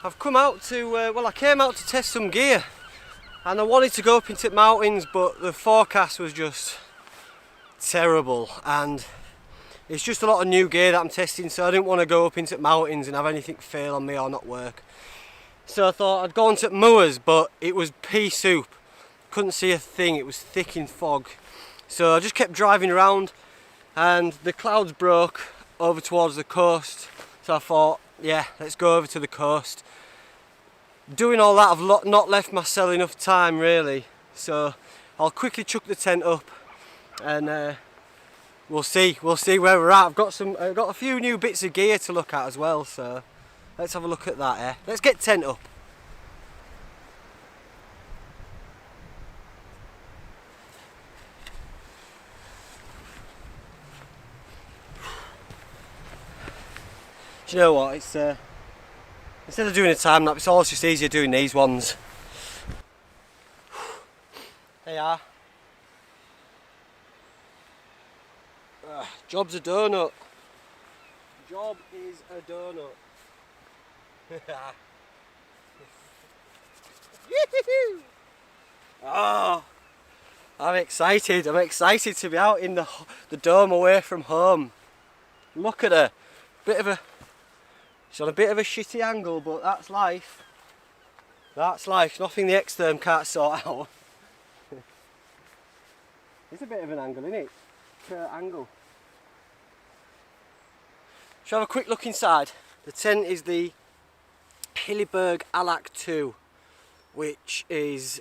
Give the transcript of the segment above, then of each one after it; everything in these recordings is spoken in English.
I've come out to, well, I came out to test some gear and I wanted to go up into the mountains, but the forecast was just terrible and it's just a lot of new gear that I'm testing, so I didn't want to go up into the mountains and have anything fail on me or not work. So I thought I'd go on to moors, but it was pea soup. Couldn't see a thing, it was thick in fog. So I just kept driving around and the clouds broke over towards the coast. So I thought, yeah, let's go over to the coast. Doing all that, I've not left myself enough time really. So I'll quickly chuck the tent up and we'll see where we're at. I've got a few new bits of gear to look at as well, so let's have a look at that. Let's get tent up. Do you know what? It's instead of doing a time lapse, it's always just easier doing these ones. There you are. Job's a donut. Job is a donut. Oh, I'm excited. I'm excited to be out in the dome away from home. Look at her. She's on a bit of a shitty angle, but that's life. That's life. Nothing the X-Therm can't sort out. It's a bit of an angle, isn't it? Angle. Shall we have a quick look inside? The tent is the Hilleberg Allak.mp4, which is,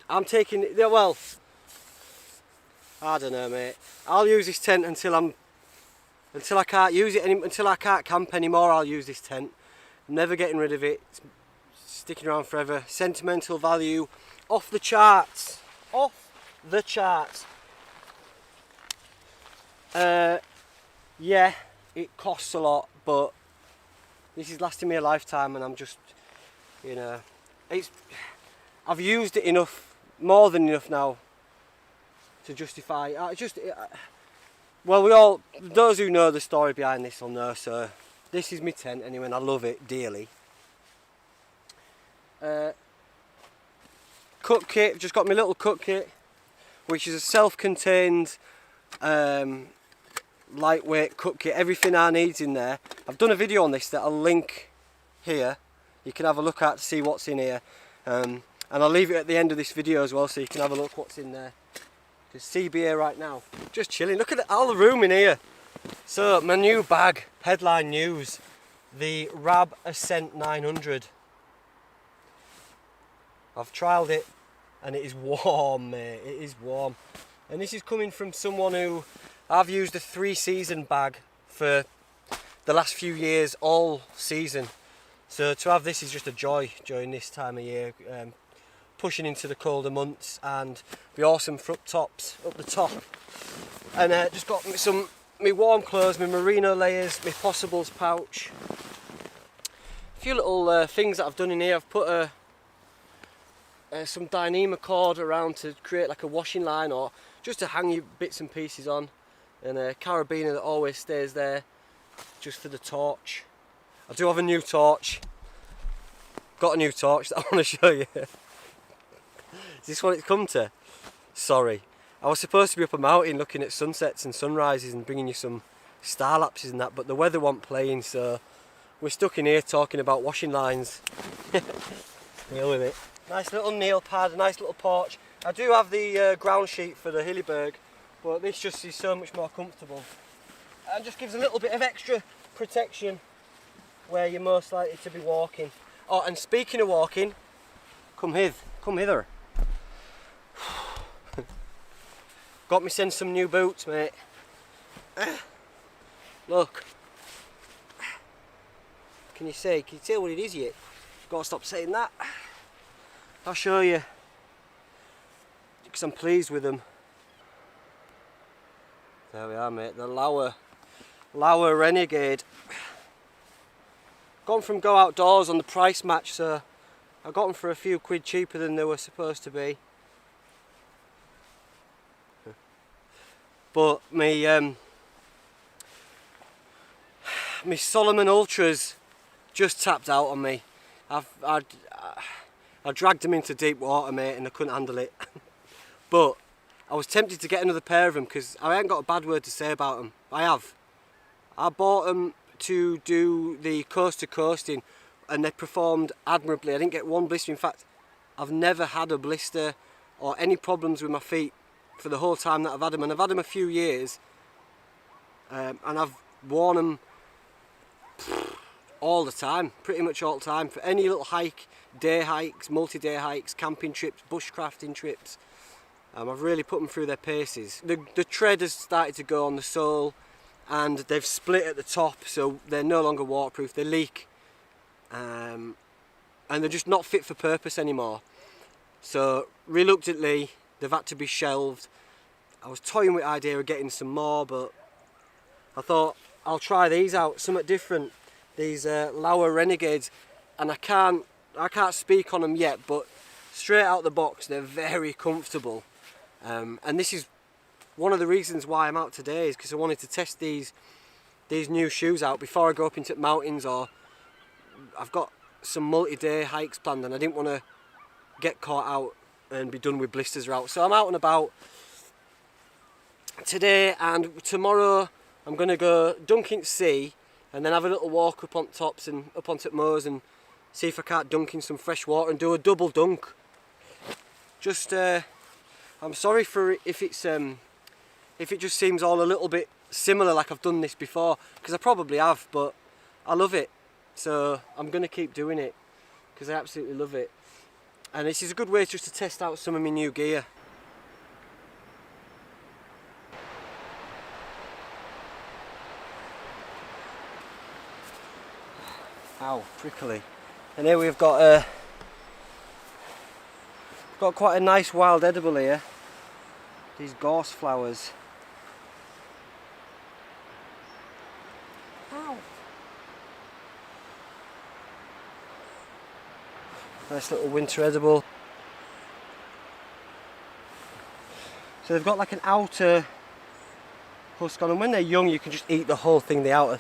I'm taking, well, I don't know mate. I'll use this tent until I can't use it until I can't camp anymore. I'll use this tent. I'm never getting rid of it. It's sticking around forever. Sentimental value off the charts. Off the charts. Yeah, it costs a lot, but this is lasting me a lifetime, and I'm just, you know, I've used it enough, more than enough now, to justify. Well, those who know the story behind this will know. So this is my tent anyway, and I love it dearly. Cut kit, just got my little cut kit, which is a self-contained, lightweight cut kit. Everything I need's in there. I've done a video on this that I'll link here. You can have a look at to see what's in here, and I'll leave it at the end of this video as well, so you can have a look what's in there. Because CB here right now, just chilling. Look at all the room in here. So my new bag, headline news, the Rab Ascent 900. I've trialled it and it is warm, mate. It is warm. And this is coming from someone who, I've used a 3-season bag for the last few years, all season. So to have this is just a joy during this time of year. Pushing into the colder months, and be awesome for up the top. And just got me warm clothes, my merino layers, my possibles pouch. A few little things that I've done in here. I've put some Dyneema cord around to create like a washing line, or just to hang your bits and pieces on, and a carabiner that always stays there just for the torch. I do have a new torch. Got a new torch that I want to show you. Is this what it's come to? Sorry. I was supposed to be up a mountain looking at sunsets and sunrises and bringing you some star lapses and that, but the weather wasn't playing, so we're stuck in here talking about washing lines. Deal with it. Nice little nail pad, nice little porch. I do have the ground sheet for the Hilleberg, but this just is so much more comfortable. And just gives a little bit of extra protection where you're most likely to be walking. Oh, and speaking of walking, come hither. Got me sent some new boots, mate. Look. Can you tell what it is yet? Gotta stop saying that. I'll show you. Because I'm pleased with them. There we are, mate. The Lauer Renegade. Gone from Go Outdoors on the price match, so I got them for a few quid cheaper than they were supposed to be. But my Solomon Ultras just tapped out on me. I dragged them into deep water, mate, and I couldn't handle it. But I was tempted to get another pair of them because I ain't got a bad word to say about them. I have. I bought them to do the coast to coasting and they performed admirably. I didn't get one blister. In fact, I've never had a blister or any problems with my feet for the whole time that I've had them. And I've had them a few years and I've worn them all the time, pretty much all the time. For any little hike, day hikes, multi-day hikes, camping trips, bushcrafting trips. I've really put them through their paces. The tread has started to go on the sole and they've split at the top, so they're no longer waterproof, they leak. And they're just not fit for purpose anymore. So reluctantly, they've had to be shelved. I was toying with the idea of getting some more, but I thought I'll try these out, something different. These Lauer Renegades, and I can't speak on them yet, but straight out the box, they're very comfortable. And this is one of the reasons why I'm out today, is because I wanted to test these new shoes out before I go up into the mountains, or I've got some multi-day hikes planned and I didn't want to get caught out and be done with blisters out. So I'm out and about today, and tomorrow I'm going to go dunk in sea and then have a little walk up on tops and up onto the moors and see if I can't dunk in some fresh water and do a double dunk. Just I'm sorry for if it just seems all a little bit similar, like I've done this before, because I probably have, but I love it, so I'm going to keep doing it because I absolutely love it. And this is a good way just to test out some of my new gear. Ow, prickly. And here we've got quite a nice wild edible here. These gorse flowers. Ow. Nice little winter edible. So they've got like an outer husk on, and when they're young you can just eat the whole thing, the outer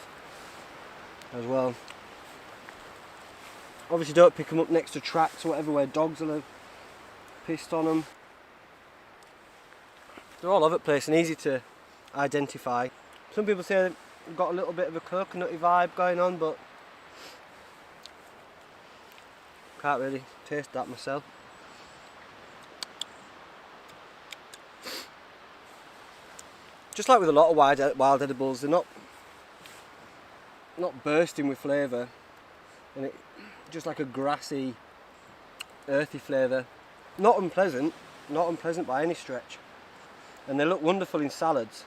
as well. Obviously don't pick them up next to tracks or whatever where dogs will have pissed on them. They're all over the place and easy to identify. Some people say they've got a little bit of a coconutty vibe going on, but can't really taste that myself. Just like with a lot of wild edibles, they're not bursting with flavour, and it just like a grassy, earthy flavour. Not unpleasant by any stretch. And they look wonderful in salads.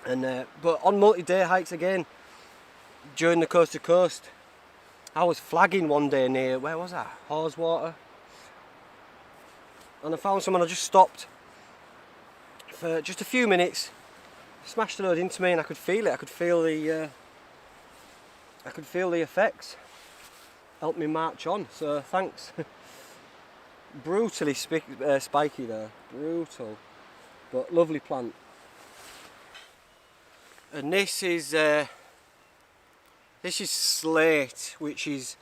And but on multi-day hikes again, during the coast to coast, I was flagging one day near, where was that? Haweswater. And I found someone. I just stopped for just a few minutes, smashed the load into me, and I could feel it. I could feel the effects. Helped me march on. So thanks. Brutally spiky there, brutal, but lovely plant. And this is slate, which is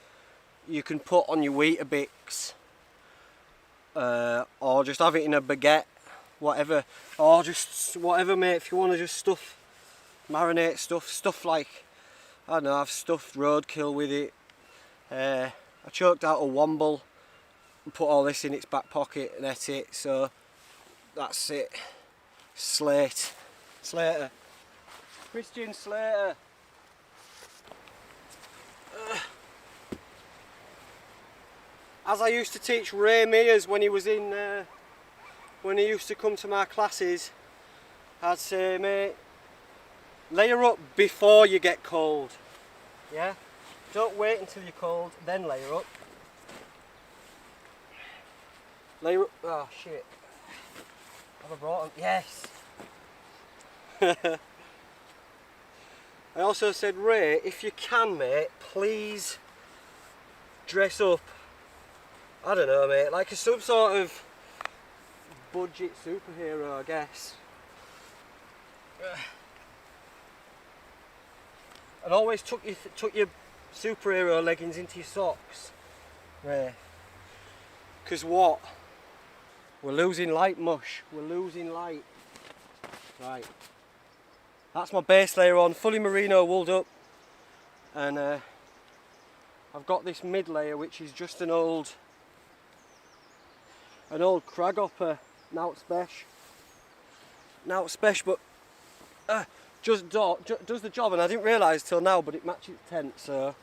you can put on your Weetabix, or just have it in a baguette, whatever, or just whatever, mate. If you want to just marinate stuff like, I don't know, I've stuffed roadkill with it. I choked out a womble and put all this in its back pocket and ate it, so that's it. Slater. Christian Slater. As I used to teach Ray Mears when he was in, when he used to come to my classes, I'd say, mate, layer up before you get cold. Yeah? Don't wait until you're cold, then layer up. Layer up. Oh shit. Have I brought them? Yes. I also said, Ray, if you can, mate, please dress up. I don't know, mate, like some sort of budget superhero, I guess. And always tuck your superhero leggings into your socks. Right. Because what? We're losing light, mush. We're losing light. Right. That's my base layer on, fully merino wooled up. And I've got this mid layer which is just an old cragghopper, nowt spesh, but just does the job, and I didn't realise till now, but it matches tent, so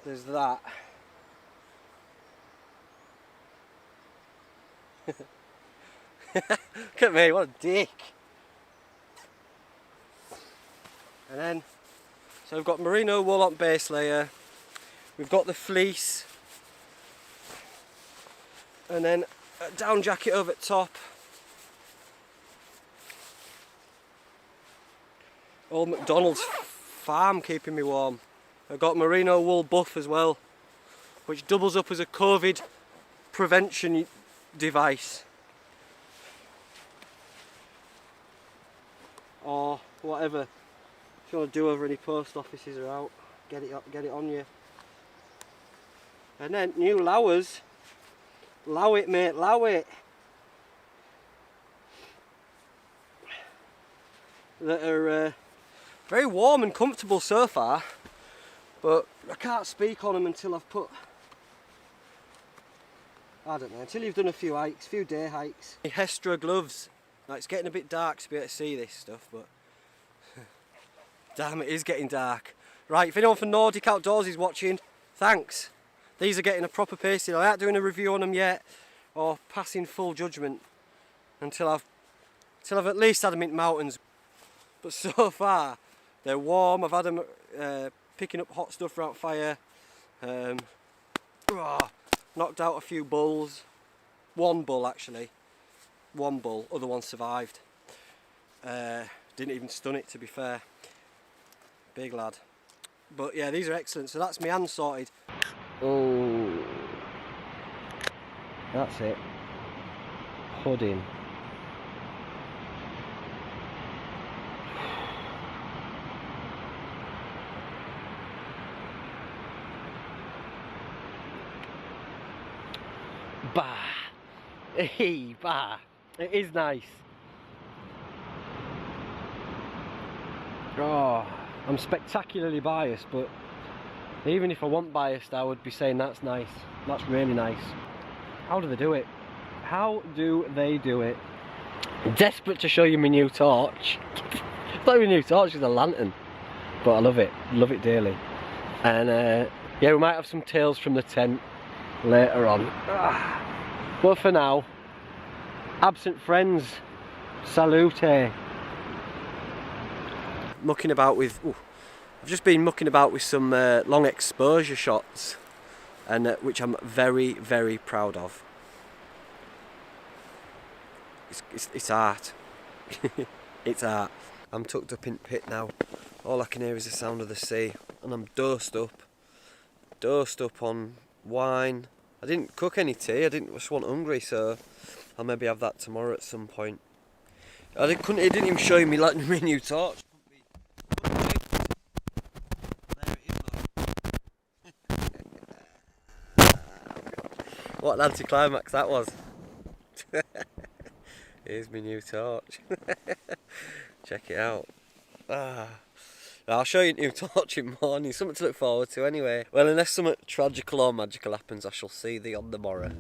there's that. Look at me, what a dick. And then, so we've got merino wool on base layer, we've got the fleece, and then a down jacket over top. Old McDonald's farm keeping me warm. I've got merino wool buff as well, which doubles up as a COVID prevention device. Or whatever. If you want to do over any post offices are out, get it on you. And then new lowers. Low it, mate, low it. That are very warm and comfortable so far, but I can't speak on them until I've put, I don't know, until you've done a few hikes, few day hikes. Hestra gloves. Now it's getting a bit dark to be able to see this stuff, but damn, it is getting dark. Right, if anyone from Nordic Outdoors is watching, thanks. These are getting a proper pasting. I ain't doing a review on them yet, or passing full judgment until I've at least had them in mountains. But so far, they're warm. I've had them picking up hot stuff around fire. Knocked out a few bulls. One bull actually. One bull, other one survived. Didn't even stun it, to be fair. Big lad. But yeah, these are excellent. So that's my hand sorted. Oh, that's it. Pudding. Bah. Hey, bah. It is nice. Oh, I'm spectacularly biased, but even if I wasn't biased, I would be saying that's nice. That's really nice. How do they do it? How do they do it? I'm desperate to show you my new torch. It's not even a new torch, it's a lantern. But I love it dearly. And yeah, we might have some tales from the tent later on. But for now, absent friends, salute. Mucking about with, I've just been mucking about with some long exposure shots, and which I'm very, very proud of. It's art. It's art. I'm tucked up in pit now. All I can hear is the sound of the sea, and I'm dosed up on wine. I didn't cook any tea. I just want hungry, so I'll maybe have that tomorrow at some point. It didn't even show me like my new torch. What an anticlimax that was. Here's my new torch. Check it out. I'll show you a new torch in the morning, something to look forward to anyway. Well, unless something tragical or magical happens, I shall see thee on the morrow.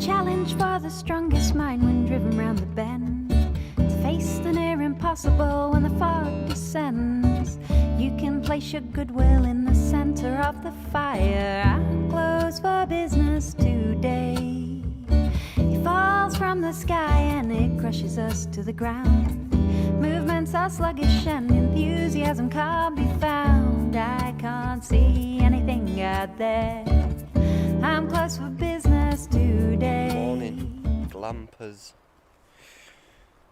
Challenge for the strongest mind when driven round the bend, to face the near impossible when the fog descends. You can place your goodwill in the center of the fire. I'm closed for business today. It falls from the sky and it crushes us to the ground. Movements are sluggish and enthusiasm can't be found. I can't see anything out there. I'm closed for business today. Morning, glampers.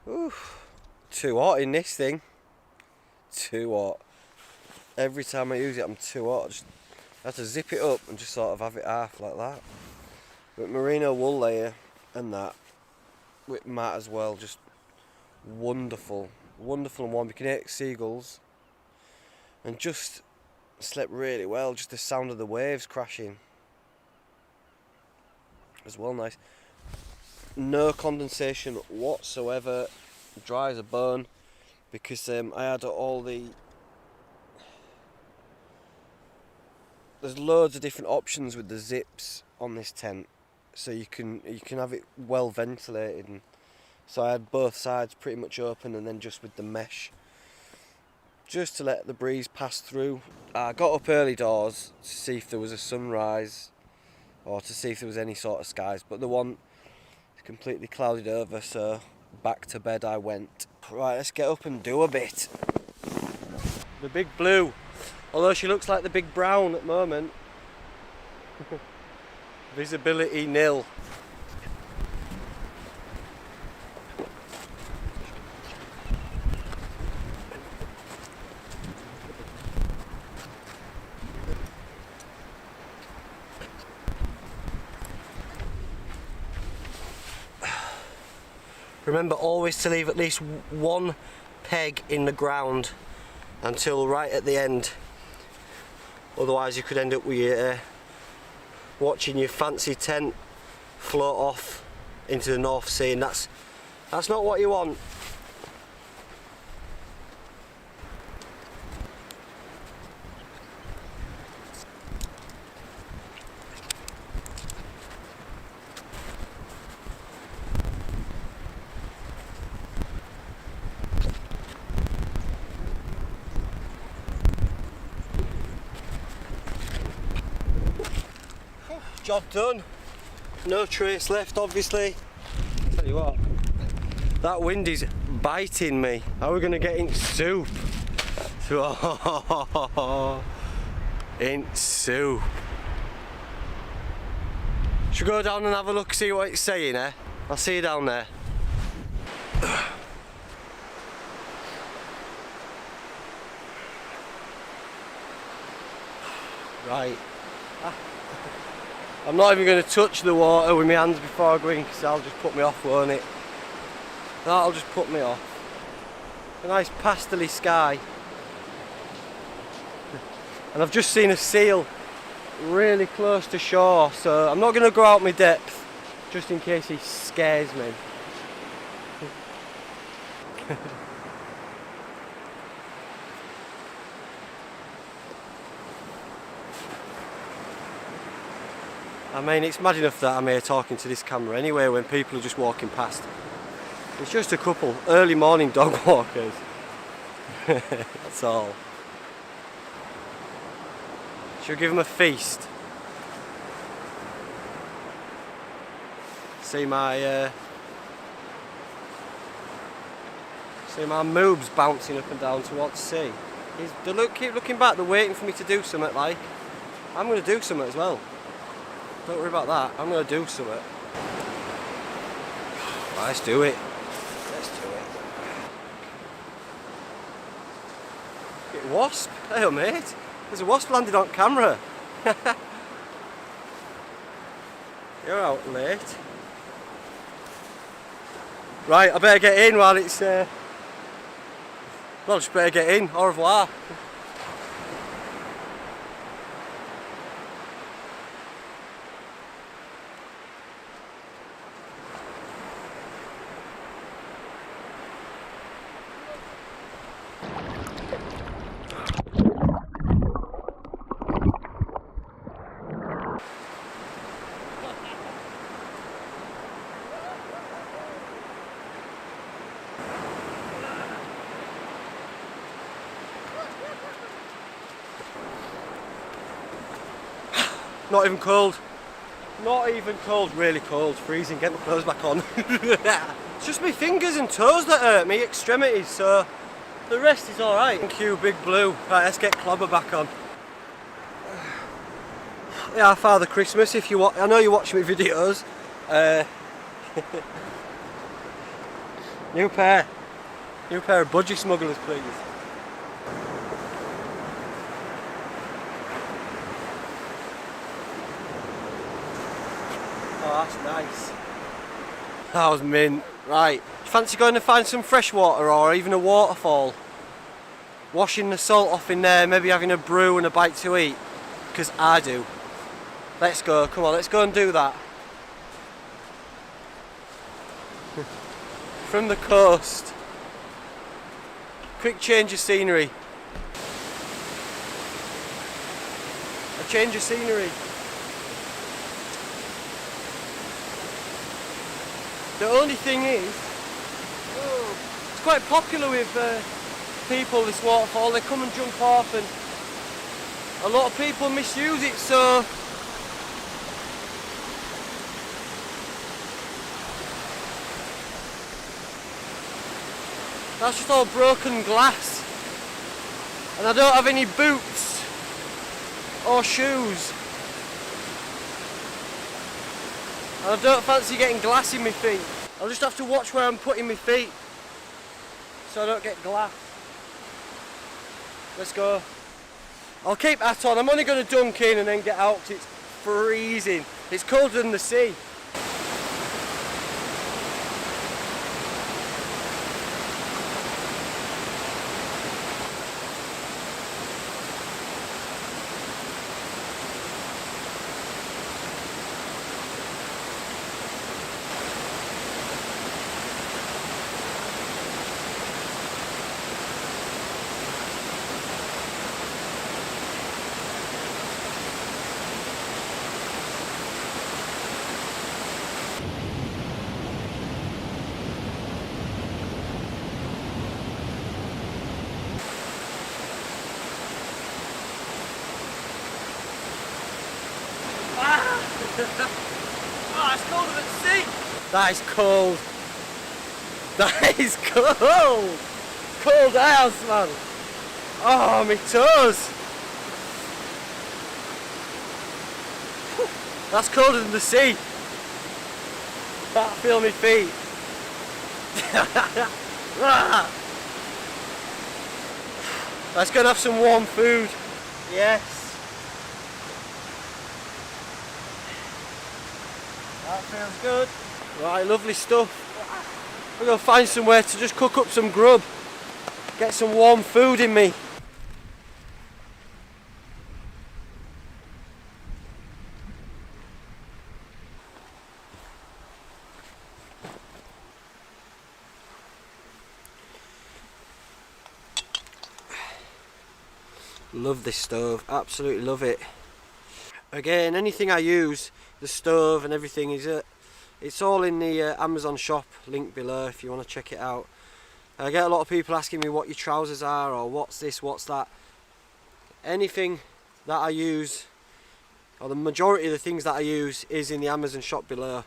Oof. Too hot in this thing. Too hot. Every time I use it, I'm too hot. I had to zip it up and just sort of have it half like that. But merino wool layer and that with mat as well, just wonderful, wonderful and warm. You can hear seagulls, and just slept really well. Just the sound of the waves crashing as well, nice. No condensation whatsoever, dry as a bone, because I had all the. There's loads of different options with the zips on this tent, so you can have it well ventilated. And so I had both sides pretty much open, and then just with the mesh, just to let the breeze pass through. I got up early doors to see if there was a sunrise, or to see if there was any sort of skies, but the one is completely clouded over, so back to bed I went. Right, let's get up and do a bit. The big blue. Although she looks like the big brown at the moment. Visibility nil. Remember always to leave at least one peg in the ground until right at the end. Otherwise you could end up with watching your fancy tent float off into the North Sea, and that's not what you want. Job done. No trace left, obviously. Tell you what, that wind is biting me. How are we going to get in soup? In soup. Should we go down and have a look, see what it's saying, eh? I'll see you down there. Right. I'm not even going to touch the water with my hands before I go in, because that'll just put me off, won't it? That'll just put me off. A nice pastel-y sky. And I've just seen a seal really close to shore, so I'm not going to go out my depth, just in case he scares me. I mean, it's mad enough that I'm here talking to this camera anyway when people are just walking past. It's just a couple early morning dog walkers. That's all. Should we give them a feast? See my moobs bouncing up and down towards sea. They keep looking back, they're waiting for me to do something. Like, I'm going to do something as well. Don't worry about that, I'm going to do something. Right, let's do it. Let's do it. Get a wasp. Hey mate, there's a wasp landed on camera. You're out late. Right, I better get in while it's... well, just better get in. Au revoir. Not even cold. Not even cold, really cold, freezing, get my clothes back on. It's just my fingers and toes that hurt, me extremities, so the rest is alright. Thank you, Big Blue. Right, let's get Clobber back on. Yeah, Father Christmas, if you want, I know you watch my videos. New pair of budgie smugglers, please. Oh, that's nice. That was mint. Right, do you fancy going to find some fresh water or even a waterfall? Washing the salt off in there, maybe having a brew and a bite to eat? Because I do. Let's go, come on, let's go and do that. From the coast. Quick change of scenery. A change of scenery. The only thing is, it's quite popular with people, this waterfall. They come and jump off and a lot of people misuse it, so that's just all broken glass. And I don't have any boots or shoes. And I don't fancy getting glass in my feet. I'll just have to watch where I'm putting my feet so I don't get glass. Let's go. I'll keep that on. I'm only going to dunk in and then get out because it's freezing. It's colder than the sea. Oh, it's colder than the sea. That is cold. That is cold. Cold house, man. Oh, my toes. That's colder than the sea. Can't feel my feet. Let's go and have some warm food. Yes. That feels good. Right, lovely stuff. We're going to find somewhere to just cook up some grub. Get some warm food in me. Love this stove, absolutely love it. Again, anything I use, the stove and everything, it's all in the Amazon shop, link below if you want to check it out. I get a lot of people asking me what your trousers are or what's this, what's that. Anything that I use, or the majority of the things that I use, is in the Amazon shop below.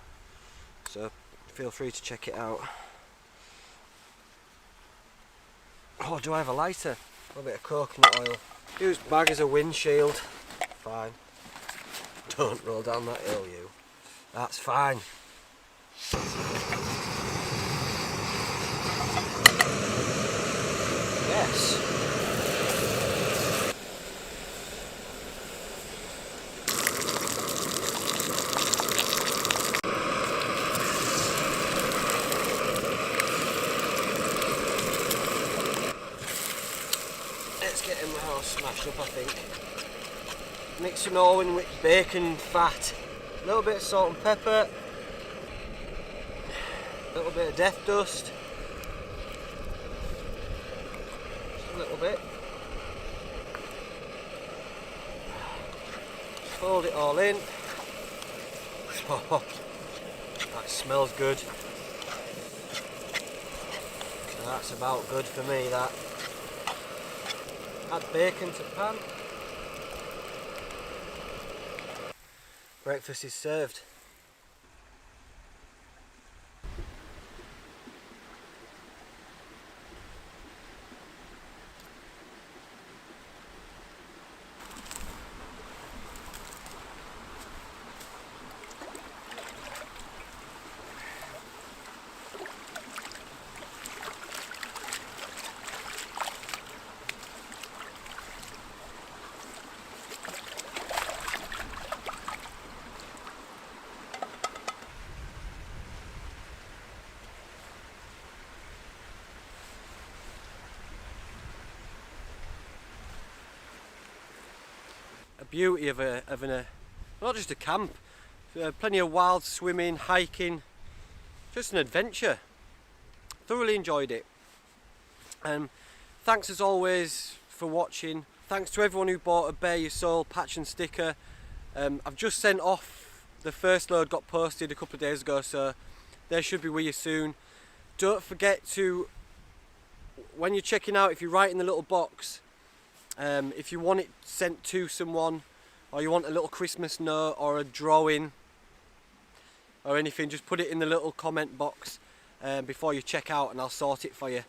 So feel free to check it out. Oh, do I have a lighter? A little bit of coconut oil. Use bag as a windshield. Fine. Don't roll down that hill, you. That's fine. Yes. Let's get him all smashed up, I think. Mix them all in with bacon fat. A little bit of salt and pepper. A little bit of death dust. Just a little bit. Fold it all in. Oh, that smells good. That's about good for me, that. Add bacon to the pan. Breakfast is served. beauty of not just a camp, plenty of wild swimming, hiking, just an adventure. Thoroughly enjoyed it. Thanks as always for watching. Thanks to everyone who bought a Bare Your Soul patch and sticker. I've just sent off, the first load got posted a couple of days ago, so they should be with you soon. Don't forget to, when you're checking out, if you write in the little box, if you want it sent to someone, or you want a little Christmas note or a drawing or anything, just put it in the little comment box before you check out and I'll sort it for you.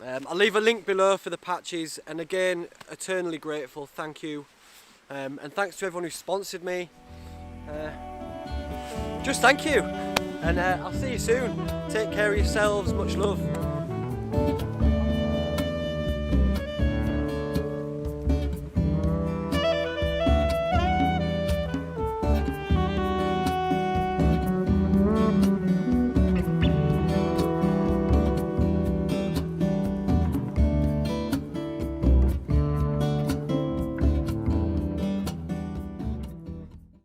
I'll leave a link below for the patches, and again, eternally grateful, thank you. And thanks to everyone who sponsored me. Just thank you, and I'll see you soon. Take care of yourselves, much love.